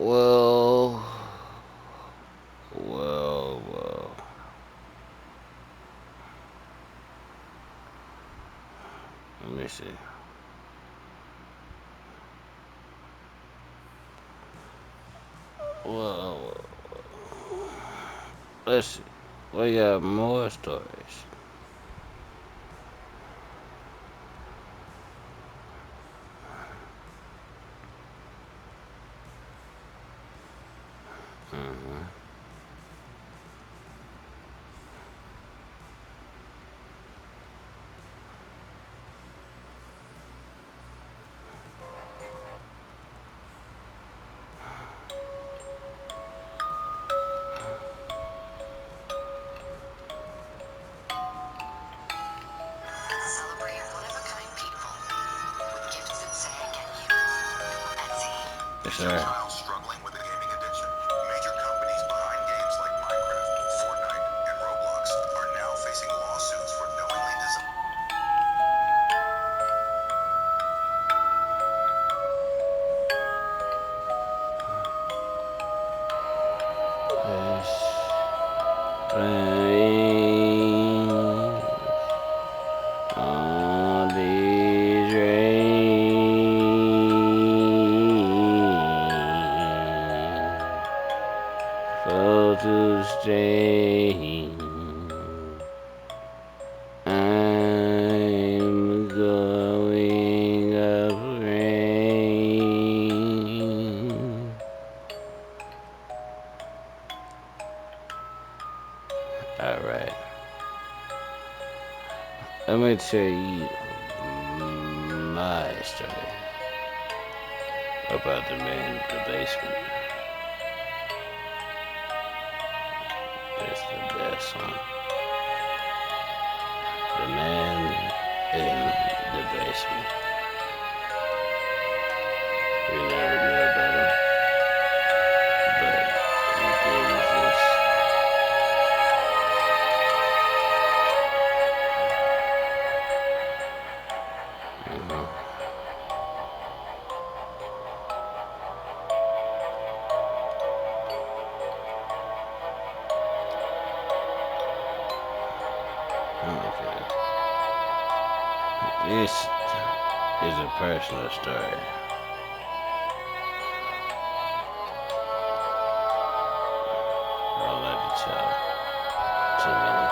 Well, well. Let me see. Well, let's see. We got more stories. hmm Celebrate one-of-a-kind people with gifts that say "Get you" from Etsy. Yes, Is your sir. child struggling with a gaming addiction? Major companies behind games like Minecraft, Fortnite, and Roblox are now facing lawsuits for knowingly designing. Yes. Planes on these rain fall to stay. I'm going up rain. Alright, let me tell you my story about the man in the basement. It's the best one. The man in the basement. We never knew about him, but he did exist. hmm Okay. This is a personal story. I don't like to tell too many,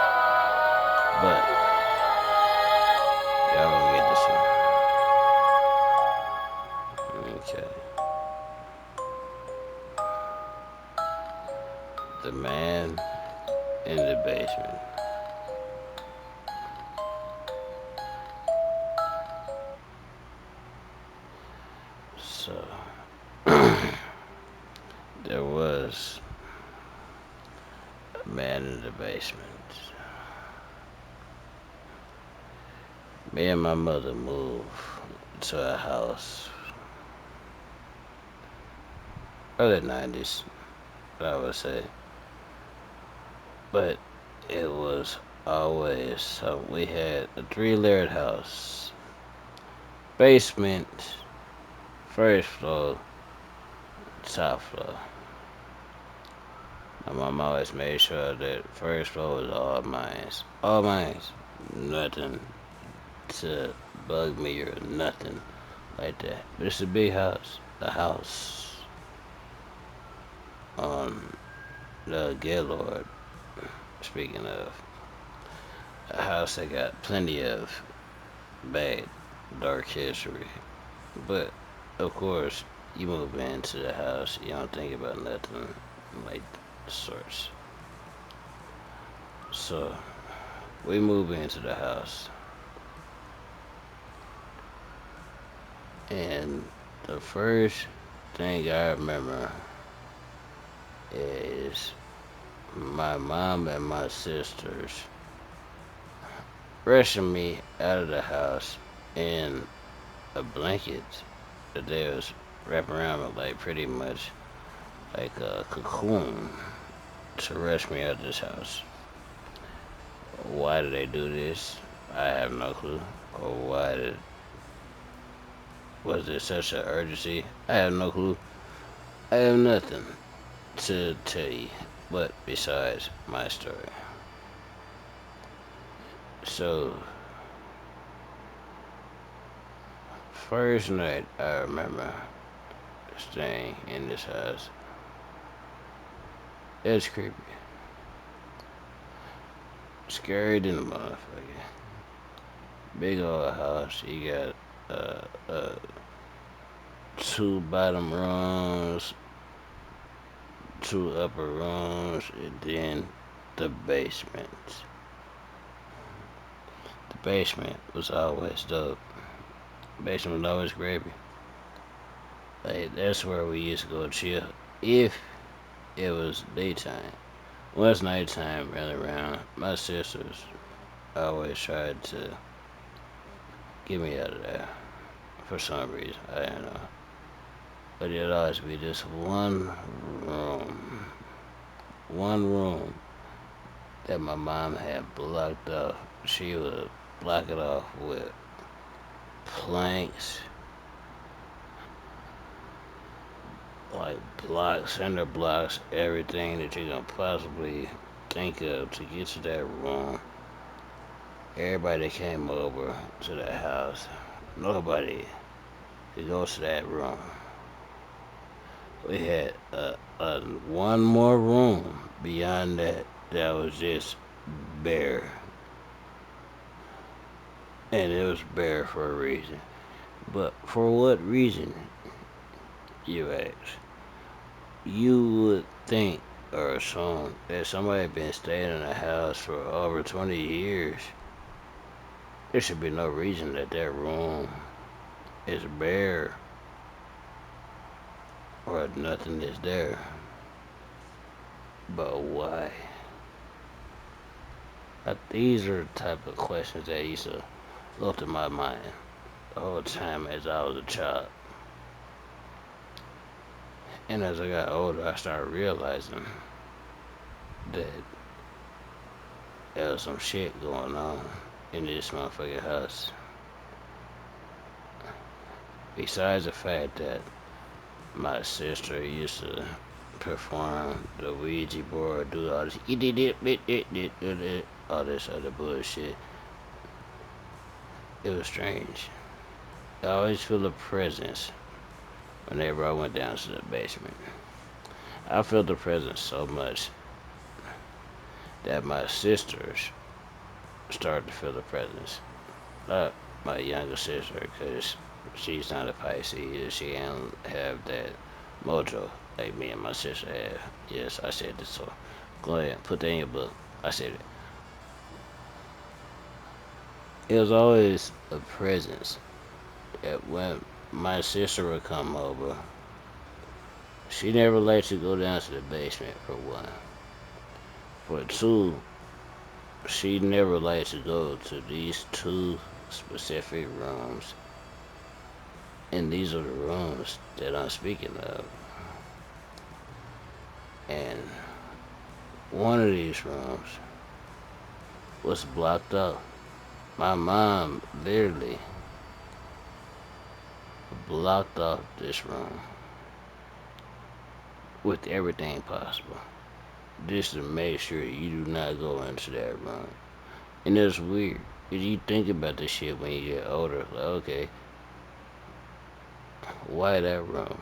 but y'all gonna get this one. Okay. The man in the basement. So, there was a man in the basement. Me and my mother moved to a house early 90s, I would say. But it was always so we had a three-layered house, basement, first floor, top floor. My mom always made sure that first floor was all mines, nothing to bug me or nothing like that. But it's a big house. The house on the Gaylord. Speaking of a house that got plenty of bad, dark history. But of course, you move into the house, you don't think about nothing like the sorts. So we move into the house, and the first thing I remember is my mom and my sisters rushing me out of the house in a blanket that they was wrapping around me like pretty much like a cocoon to rush me out of this house. Why did they do this? I have no clue. Or was there such an urgency? I have no clue. I have nothing to tell you, but besides my story. So, first night I remember staying in this house. It's creepy. Scary than a motherfucker. Big old house. You got two bottom rooms, two upper rooms, and then the basement. The basement was always dope. Basement was always creepy. Like that's where we used to go chill. If it was daytime. When it's nighttime, running around, my sisters always tried to get me out of there for some reason. I don't know. But it'd always be just room, one room that my mom had blocked off. She would block it off with planks, like blocks, cinder blocks, everything that you can possibly think of to get to that room. Everybody that came over to the house, nobody could go to that room. We had one more room beyond that that was just bare, and it was bare for a reason. But for what reason, you ask? You would think or assume that somebody had been staying in a house for over 20 years. There should be no reason that that room is bare or nothing is there. But why? These are the type of questions that used to go through my mind the whole time as I was a child. And as I got older, I started realizing that there was some shit going on in this motherfucking house. Besides the fact that my sister used to perform the Ouija board, do all this, all this other bullshit, it was strange. I always feel a presence whenever I went down to the basement. I felt the presence so much that my sisters started to feel the presence. Not my younger sister, because she's not a Pisces. She don't have that mojo like me and my sister have. Yes, I said this, so go ahead, put that in your book. I said it. It was always a presence that when my sister would come over, she never let you go down to the basement for one. For two, she never liked to go to these two specific rooms. And these are the rooms that I'm speaking of. And one of these rooms was blocked off. My mom literally blocked off this room with everything possible. Just to make sure you do not go into that room. And it's weird. Cause you think about this shit when you get older. Like, okay, why that room?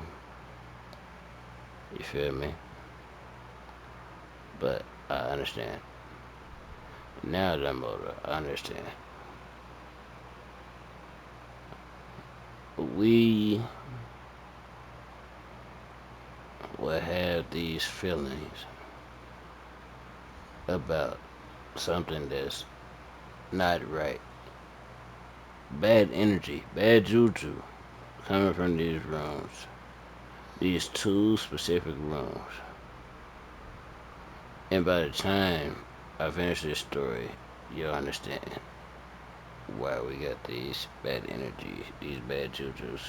You feel me? But I understand. Now that I'm older, I understand. We will have these feelings about something that's not right. Bad energy, bad juju coming from these rooms. These two specific rooms. And by the time I finish this story, you'll understand why we got these bad energies, these bad jujus.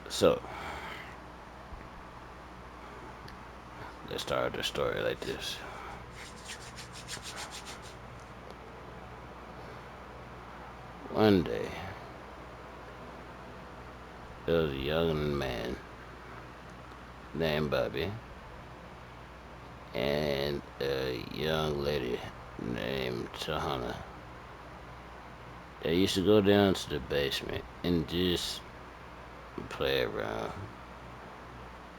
So, let's start the story like this. One day, was a young man named Bobby and a young lady named Tahana. They used to go down to the basement and just play around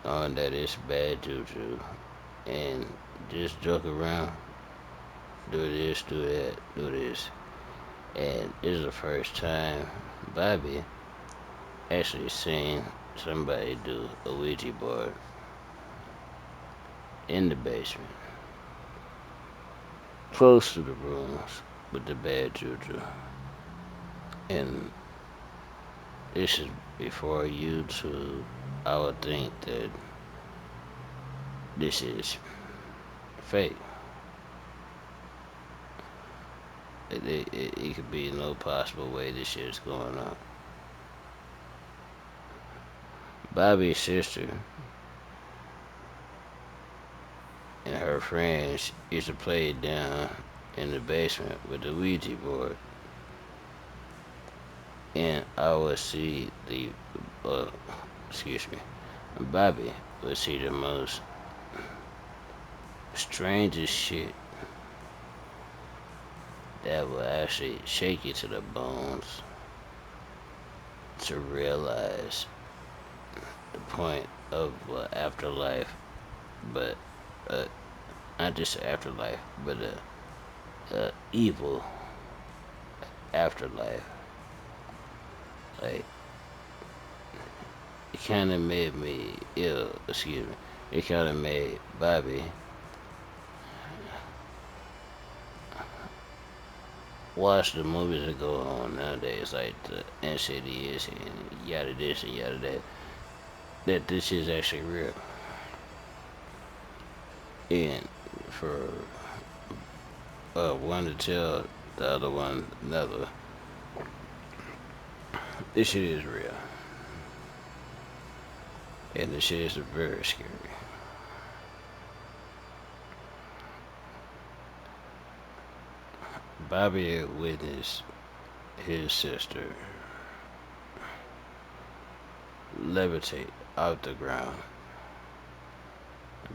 on that it's bad juju and just joke around, do this, do that, do this. And this is the first time Bobby actually seen somebody do a Ouija board in the basement, close to the rooms with the bad juju. And this is before YouTube. I would think that this is fake. It could be no possible way this shit is going on. Bobby's sister and her friends used to play it down in the basement with the Ouija board, and I would see uh, excuse me, Bobby would see the most strangest shit that will actually shake you to the bones to realize the point of afterlife, but uh, not just afterlife, but evil afterlife. Like it kind of made me ill. Excuse me. It kind of made Bobby watch the movies that go on nowadays, like the Insidious and yada this and yada that. That this is actually real, and for one to tell the other one another, this shit is real, and this shit is very scary. Bobby had witnessed his sister levitate out the ground.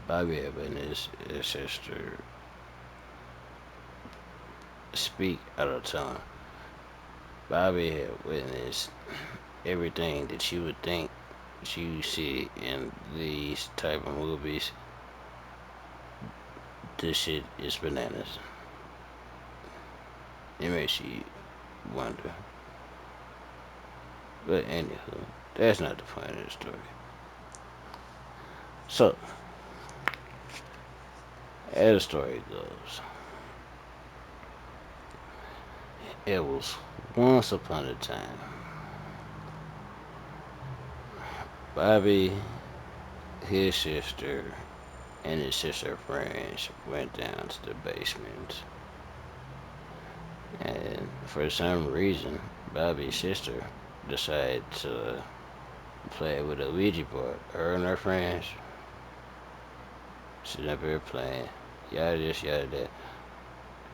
Bobby had witnessed his sister speak out of tongue. Bobby had witnessed everything that you would think you see in these type of movies. This shit is bananas. It makes you wonder. But anywho, that's not the point of the story. So, as the story goes, it was once upon a time. Bobby, his sister, and his sister friends went down to the basement. And for some reason, Bobby's sister decided to play with a Ouija board. Her and her friends sitting up here playing, yada this, yada that.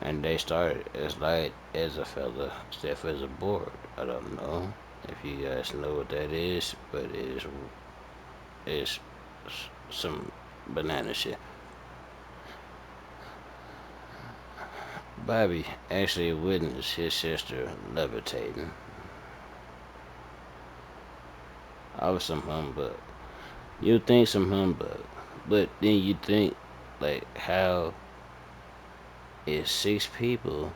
And they started as light as a feather, stiff as a board. I don't know if you guys know what that is, but it's some banana shit. Bobby actually witnessed his sister levitating off some humbug. You think some humbug, but then you think like how is 6 people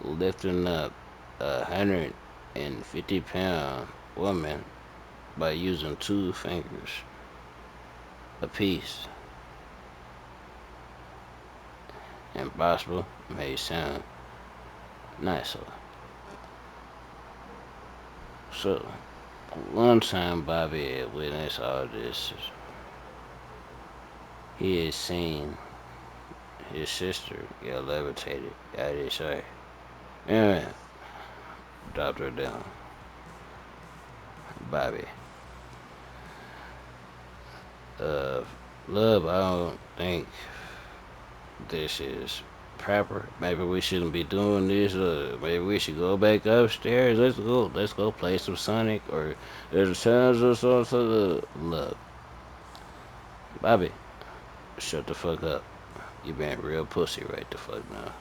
lifting up 150-pound woman by using 2 fingers apiece? Impossible may sound nicer. So, one time Bobby had witnessed all this. He had seen his sister get levitated out his sight and dropped her down. Bobby. Uh, love, I don't think this is proper. Maybe we shouldn't be doing this. Maybe we should go back upstairs. Let's go. Let's go play some Sonic or there's times or something. Look, Bobby, shut the fuck up. You being real pussy right the fuck now.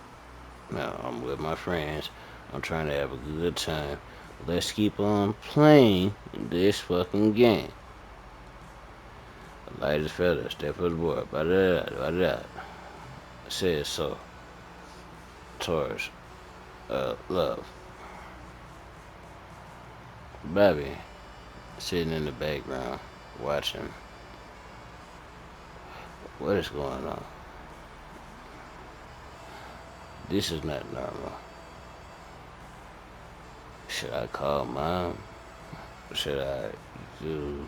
Now I'm with my friends. I'm trying to have a good time. Let's keep on playing this fucking game. Light as feather, step of the board. Ba-da-da. Says so. Towards love. Bobby sitting in the background watching. What is going on? This is not normal. Should I call mom? Should I do?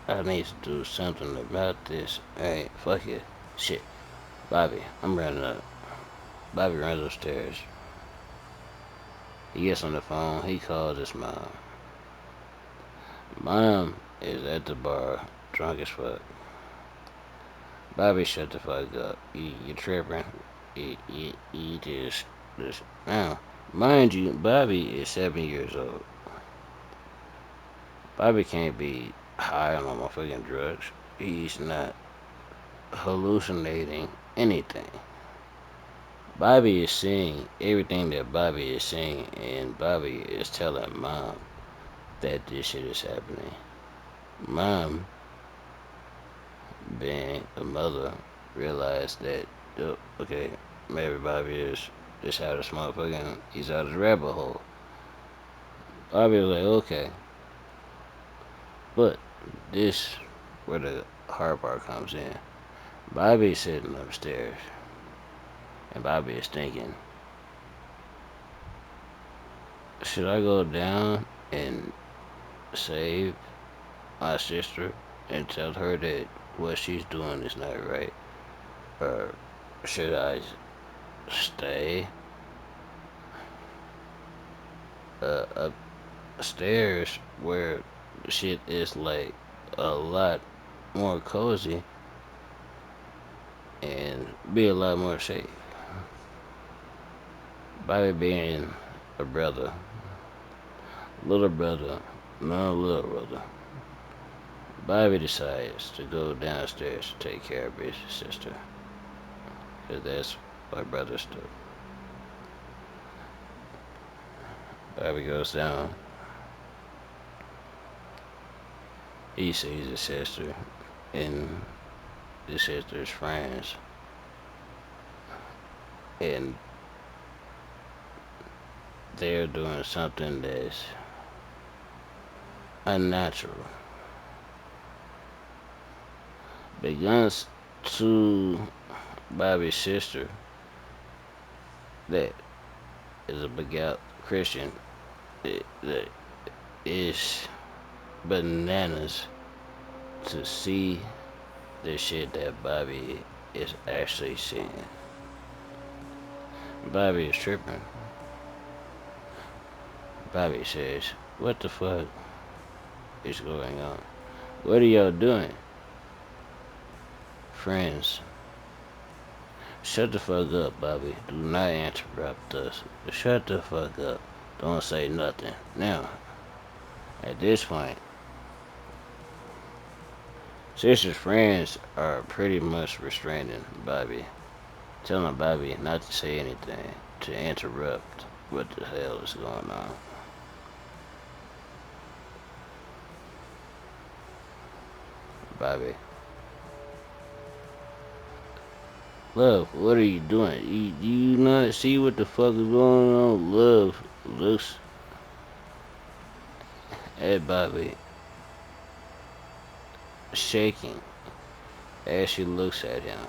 I need to do something about this. Hey, fuck it. Shit. Bobby, I'm running up. Bobby runs upstairs. He gets on the phone. He calls his mom. Mom is at the bar, drunk as fuck. Bobby, shut the fuck up. You tripping. You just. Now, mind you, Bobby is 7 years old. Bobby can't be high on motherfucking drugs. He's not hallucinating anything. Bobby is seeing everything that Bobby is seeing, and Bobby is telling mom that this shit is happening. Mom, being a mother, realized that, oh, okay, maybe Bobby is just out of this motherfucking, he's out of the rabbit hole. Bobby was like, okay. But this, where the hard part comes in. Bobby's sitting upstairs, and Bobby is thinking, should I go down and save my sister and tell her that what she's doing is not right? Or should I stay upstairs where shit is like a lot more cozy and be a lot more safe? Bobby being a brother, little brother, no little brother. Bobby decides to go downstairs to take care of his sister. Because that's what brothers do. Bobby goes down. He sees his sister and his sister's friends. And they're doing something that's unnatural. Begins to Bobby's sister that is a big out Christian that is bananas to see the shit that Bobby is actually seeing. Bobby is tripping. Bobby says, what the fuck is going on? What are y'all doing? Friends. Shut the fuck up, Bobby. Do not interrupt us. Shut the fuck up. Don't say nothing. Now, at this point, sister's friends are pretty much restraining Bobby, telling Bobby not to say anything, to interrupt what the hell is going on. Bobby. Love, what are you doing? Do you not see what the fuck is going on? Love looks at Bobby, shaking as she looks at him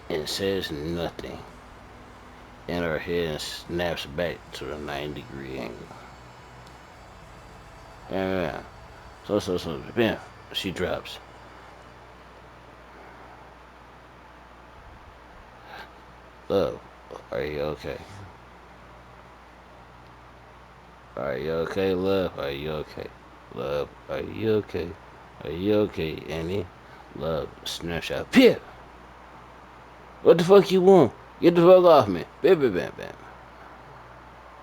and says nothing. And her head snaps back to a 90-degree angle. Yeah. So, bam, she drops. Love, are you okay? Are you okay, love? Are you okay? Love, are you okay? Are you okay, Annie? Love, snapshot. Pip! What the fuck you want? Get the fuck off me. Bam, bam, bam, bam.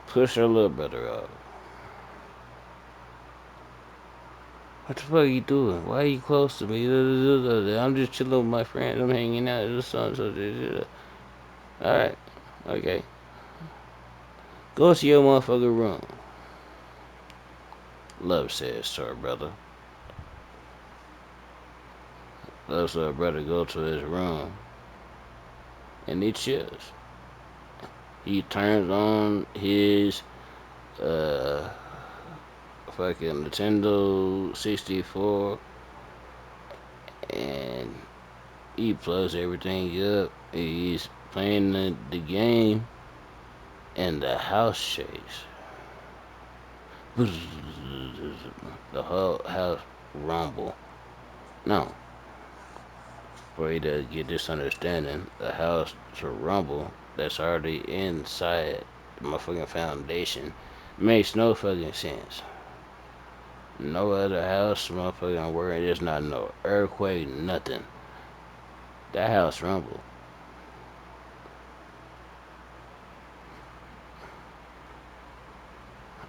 Push her little brother off. What the fuck you doing? Why are you close to me? I'm just chilling with my friends. I'm hanging out. Alright. Okay. Go to your motherfucking room. Love says to her brother. Love to her brother go to his room. And he chills. He turns on his uh fucking Nintendo 64 and he plugs everything up. He's playing the game and the house shakes. The whole house rumble. No, for you to get this understanding, the house to rumble that's already inside the motherfucking foundation makes no fucking sense. No other house motherfucking working. There's not no earthquake, nothing. That house rumble.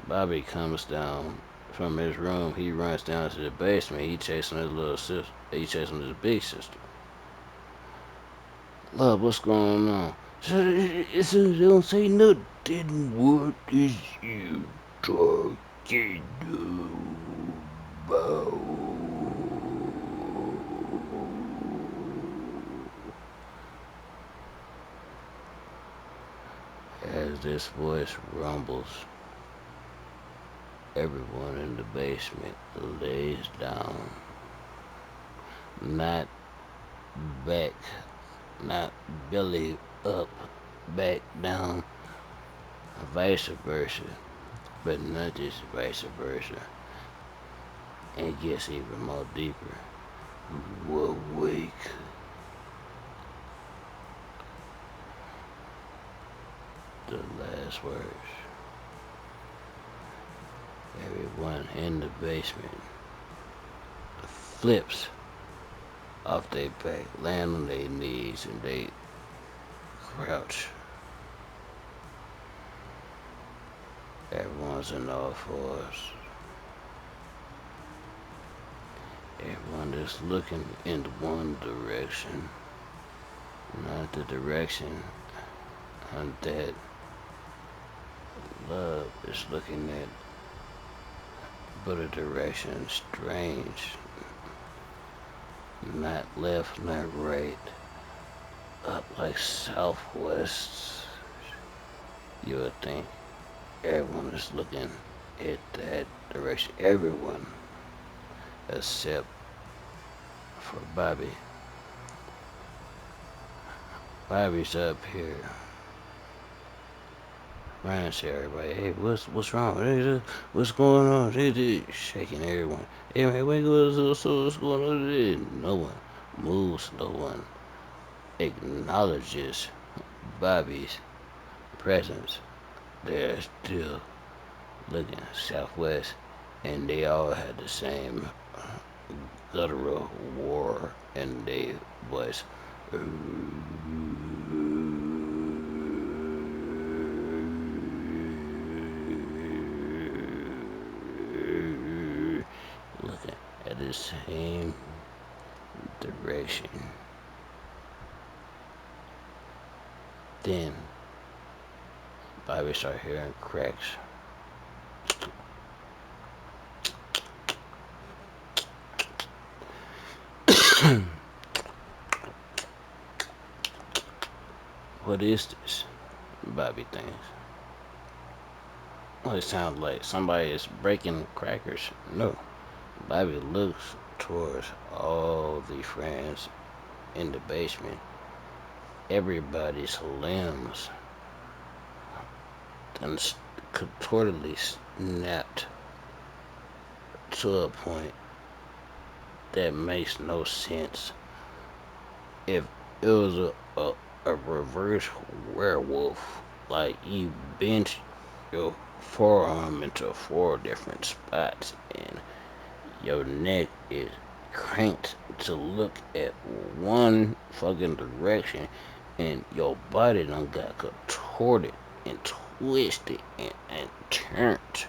Bobby comes down from his room. He runs down to the basement. He chasing his little sister. He chasing his big sister. Love, what's going on? They don't say nothing. What is you talking about? As this voice rumbles, everyone in the basement lays down, not back, not belly up, back down, vice versa, but not just vice versa. And it gets even more deeper. Awake. The last words. Everyone in the basement flips off their back, land on their knees, and they crouch. Everyone's in all fours. Everyone is looking in one direction, not the direction that love is looking at, but a direction strange, not left, not right, up like southwest. You would think everyone is looking at that direction. Everyone except for Bobby. Bobby's up here. Ryan said everybody, hey, what's wrong? Hey, what's going on? Shaking everyone. Hey man, what's going on? No one moves, no one acknowledges Bobby's presence. They're still looking southwest, and they all had the same guttural war in their voice. Looking at the same direction. Then Bobby started hearing cracks. What is this? Bobby thinks. Well, it sounds like somebody is breaking crackers. No. Bobby looks towards all the friends in the basement. Everybody's limbs contortedly snapped to a point that makes no sense. If it was a reverse werewolf, like you bent your forearm into four different spots and your neck is cranked to look at one fucking direction, and your body done got contorted and twisted and turned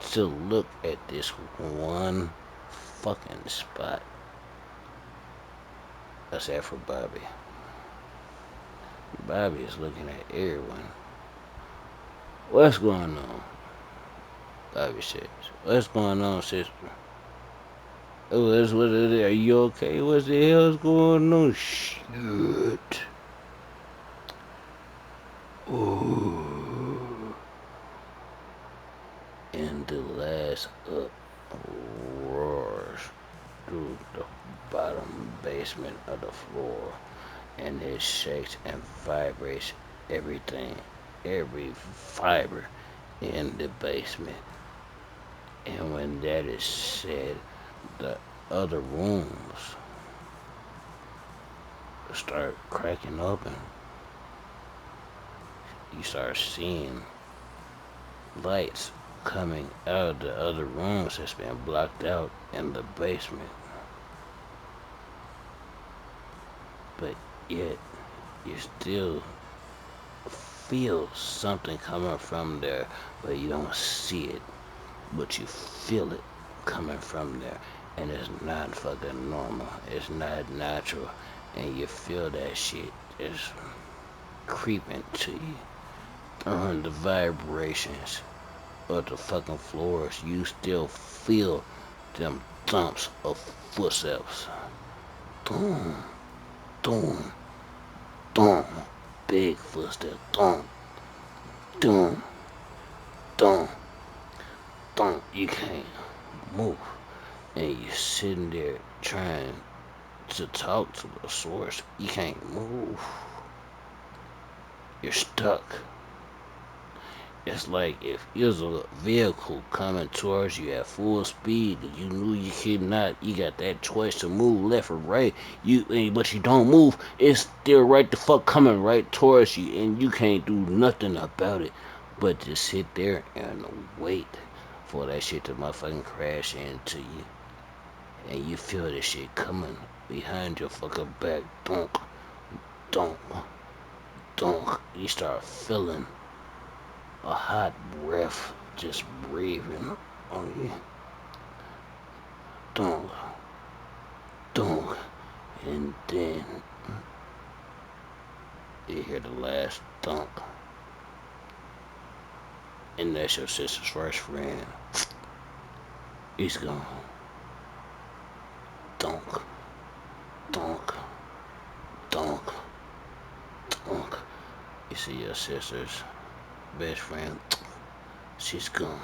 to look at this one fucking spot. That's that for Bobby. Bobby is looking at everyone. What's going on? Bobby says. What's going on, sister? Oh, that's what it is. Are you okay? What the hell's going on? Shit. Ooh. And the last up roars through the bottom basement of the floor, and it shakes and vibrates everything, every fiber in the basement. And when that is said, the other rooms start cracking open. You start seeing lights coming out of the other rooms that's been blocked out in the basement. But yet, you still feel something coming from there, but you don't see it, but you feel it coming from there. And it's not fucking normal. It's not natural. And you feel that shit is creeping to you. The vibrations of the fucking floors, you still feel them thumps of footsteps. Thump, thump, thump. Big footsteps. Thump, thump, thump, thump. You can't move. And you're sitting there trying to talk to the source. You can't move. You're stuck. It's like if it was a vehicle coming towards you at full speed, you knew you could not. You got that choice to move left or right. But you don't move. It's still right the fuck coming right towards you, and you can't do nothing about it. But just sit there and wait for that shit to motherfucking crash into you, and you feel this shit coming behind your fucking back. Donk, donk, donk. You start feeling a hot breath just breathing on you. Dunk, dunk. And then you hear the last dunk. And that's your sister's first friend. He's gone. Dunk, dunk, dunk, dunk. You see your sister's best friend. She's gone.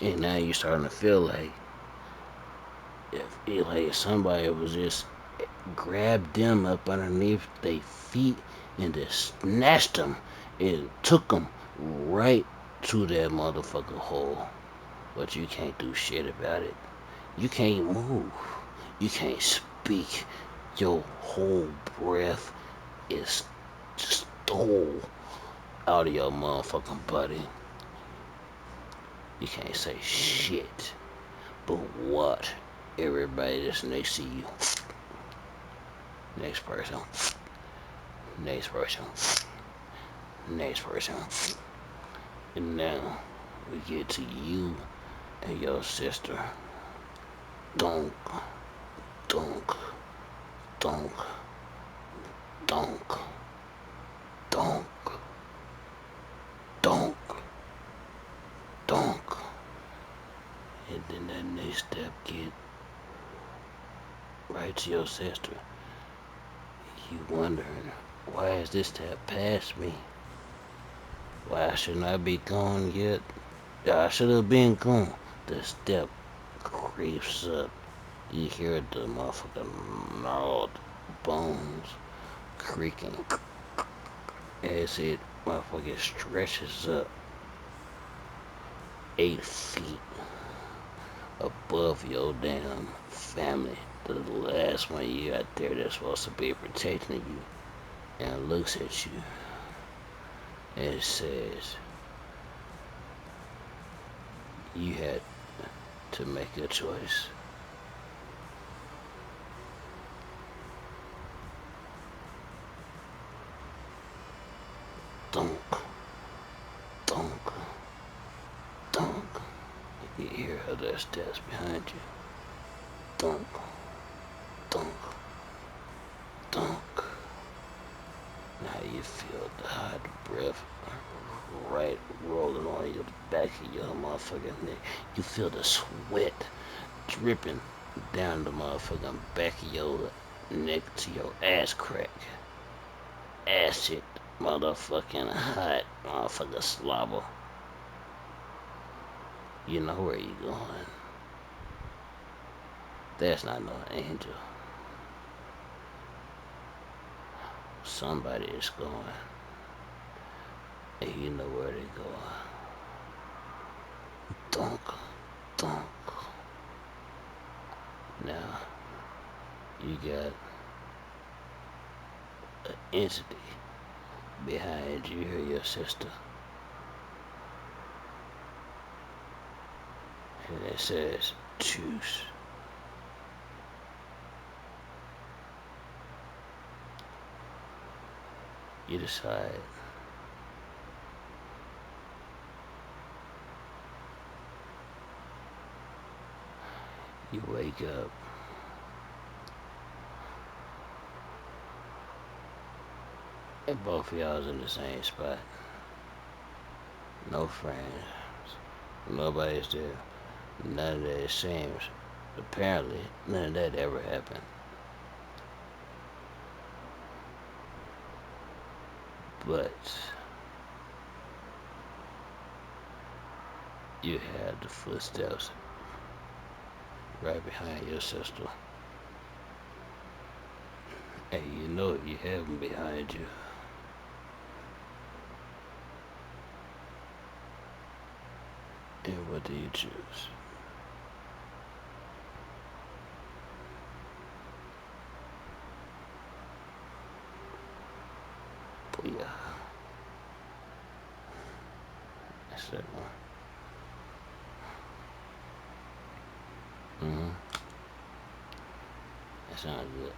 And now you're starting to feel like if somebody was just grabbed them up underneath their feet and just snatched them and took them right to that motherfucker hole. But you can't do shit about it. You can't move. You can't speak. Your whole breath is stole out of your motherfucking body. You can't say shit. But what? Everybody that's next to you. Next person. Next person. Next person. And now we get to you and your sister. Donk. Donk. Donk. Donk. Donk. Donk. Donk. And then that next step get right to your sister. You wondering, why is this step past me? Why shouldn't I be gone yet? I should have been gone. The step creeps up. You hear the motherfucking gnarled bones creaking as it motherfucking stretches up 8 feet above your damn family. The last one you got there that's supposed to be protecting you, and looks at you and says, you had to make a choice. You hear her their steps behind you. Thunk, thunk, thunk. Now you feel the hot breath right rolling on your back of your motherfucking neck. You feel the sweat dripping down the motherfucking back of your neck to your ass crack. Acid, motherfucking hot, motherfucker slobber. You know where you going. That's not no angel. Somebody is going. And you know where they going. Thunk, thunk. Now, you got an entity behind you. You hear your sister. And it says, choose. You decide. You wake up. And both of y'all's in the same spot. No friends. Nobody's there. None of that seems. Apparently, none of that ever happened. But you had the footsteps right behind your sister. And you know you have them behind you. And what do you choose? Booyah. That's that one. That sounds good.